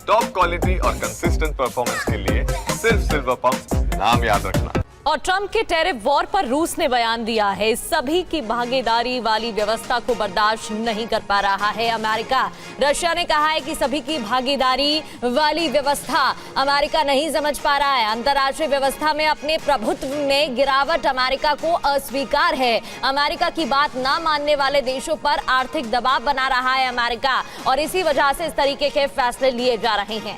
Top quality और consistent performance के लिए सिर्फ सिल्वर पंप नाम याद रखना। और ट्रंप के टैरिफ वॉर पर रूस ने बयान दिया है, सभी की भागीदारी वाली व्यवस्था को बर्दाश्त नहीं कर पा रहा है अमेरिका। रशिया ने कहा है कि सभी की भागीदारी वाली व्यवस्था अमेरिका नहीं समझ पा रहा है। अंतर्राष्ट्रीय व्यवस्था में अपने प्रभुत्व में गिरावट अमेरिका को अस्वीकार है। अमेरिका की बात ना मानने वाले देशों पर आर्थिक दबाव बना रहा है अमेरिका, और इसी वजह से इस तरीके के फैसले लिए जा रहे हैं।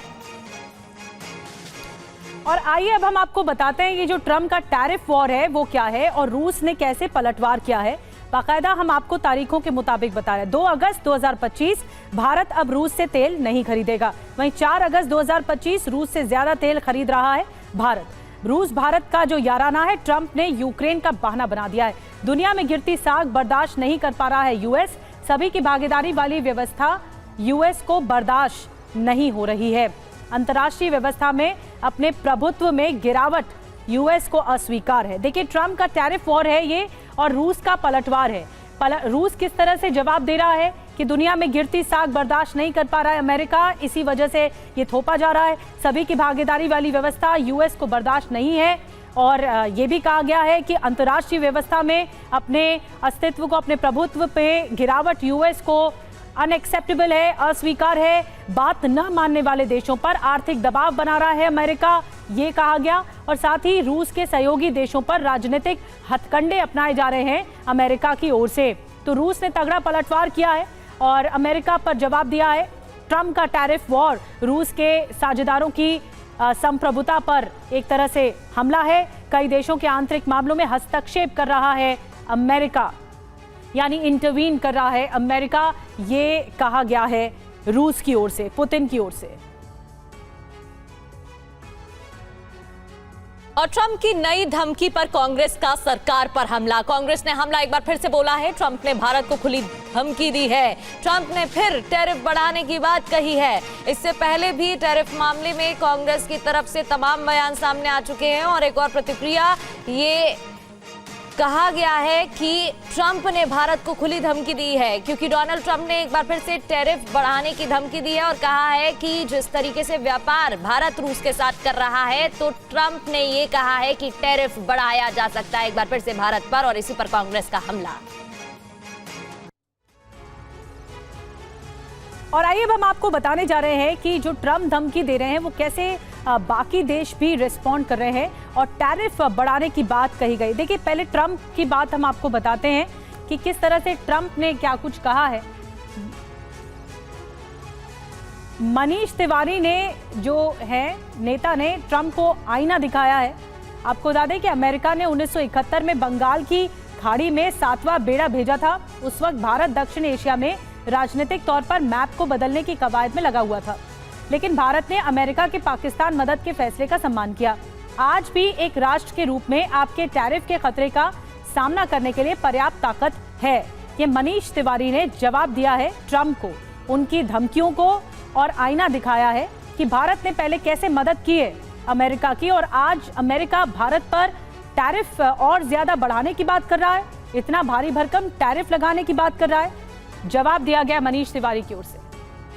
और आइए अब हम आपको बताते हैं ये जो ट्रंप का टैरिफ वॉर है वो क्या है और रूस ने कैसे पलटवार किया है। बाकायदा हम आपको तारीखों के मुताबिक बता रहे हैं। 2 अगस्त 2025 भारत अब रूस से तेल नहीं खरीदेगा। वहीं 4 अगस्त 2025 रूस से ज्यादा तेल खरीद रहा है भारत। रूस भारत का जो याराना है, ट्रंप ने यूक्रेन का बहाना बना दिया है। दुनिया में गिरती साख बर्दाश्त नहीं कर पा रहा है यूएस। सभी की भागीदारी वाली व्यवस्था यूएस को बर्दाश्त नहीं हो रही है। अंतर्राष्ट्रीय व्यवस्था में अपने प्रभुत्व में गिरावट यूएस को अस्वीकार है। देखिए, ट्रंप का टैरिफ वॉर है ये, और रूस का पलटवार है। रूस किस तरह से जवाब दे रहा है कि दुनिया में गिरती साख बर्दाश्त नहीं कर पा रहा है अमेरिका, इसी वजह से ये थोपा जा रहा है। सभी की भागीदारी वाली व्यवस्था यूएस को बर्दाश्त नहीं है, और ये भी कहा गया है कि अंतर्राष्ट्रीय व्यवस्था में अपने अस्तित्व को, अपने प्रभुत्व पे गिरावट यूएस को अनएक्सेप्टेबल है, अस्वीकार है। बात न मानने वाले देशों पर आर्थिक दबाव बना रहा है अमेरिका, ये कहा गया। और साथ ही रूस के सहयोगी देशों पर राजनीतिक हथकंडे अपनाए जा रहे हैं अमेरिका की ओर से। तो रूस ने तगड़ा पलटवार किया है और अमेरिका पर जवाब दिया है। ट्रंप का टैरिफ वॉर रूस के साझेदारों की संप्रभुता पर एक तरह से हमला है। कई देशों के आंतरिक मामलों में हस्तक्षेप कर रहा है अमेरिका, यानी इंटरवीन कर रहा है अमेरिका, ये कहा गया है रूस की ओर से, पुतिन की ओर से। और ट्रंप की नई धमकी पर कांग्रेस का सरकार पर हमला। कांग्रेस ने हमला एक बार फिर से बोला है। ट्रंप ने भारत को खुली धमकी दी है। ट्रंप ने फिर टैरिफ बढ़ाने की बात कही है। इससे पहले भी टैरिफ मामले में कांग्रेस की तरफ से तमाम बयान सामने आ चुके हैं। और एक और प्रतिक्रिया, ये कहा गया है कि ट्रंप ने भारत को खुली धमकी दी है, क्योंकि डोनाल्ड ट्रंप ने एक बार फिर से टैरिफ बढ़ाने की धमकी दी है और कहा है कि जिस तरीके से व्यापार भारत रूस के साथ कर रहा है, तो ट्रंप ने ये कहा है कि टैरिफ बढ़ाया जा सकता है एक बार फिर से भारत पर, और इसी पर कांग्रेस का हमला। और आइए अब हम आपको बताने जा रहे हैं कि जो ट्रंप धमकी दे रहे हैं वो कैसे बाकी देश भी रिस्पॉन्ड कर रहे हैं और टैरिफ बढ़ाने की बात कही गई। देखिए, पहले ट्रंप की बात हम आपको बताते हैं कि किस तरह से ट्रंप ने क्या कुछ कहा है। मनीष तिवारी ने, जो है नेता, ने ट्रंप को आईना दिखाया है। आपको बता दें कि अमेरिका ने 1971 में बंगाल की खाड़ी में 7वां बेड़ा भेजा था। उस वक्त भारत दक्षिण एशिया में राजनीतिक तौर पर मैप को बदलने की कवायद में लगा हुआ था, लेकिन भारत ने अमेरिका के पाकिस्तान मदद के फैसले का सम्मान किया। आज भी एक राष्ट्र के रूप में आपके टैरिफ के खतरे का सामना करने के लिए पर्याप्त ताकत है। ये मनीष तिवारी ने जवाब दिया है ट्रंप को, उनकी धमकियों को, और आईना दिखाया है कि भारत ने पहले कैसे मदद की है अमेरिका की, और आज अमेरिका भारत पर टैरिफ और ज्यादा बढ़ाने की बात कर रहा है, इतना भारी भरकम टैरिफ लगाने की बात कर रहा है। जवाब दिया गया मनीष तिवारी की ओर से।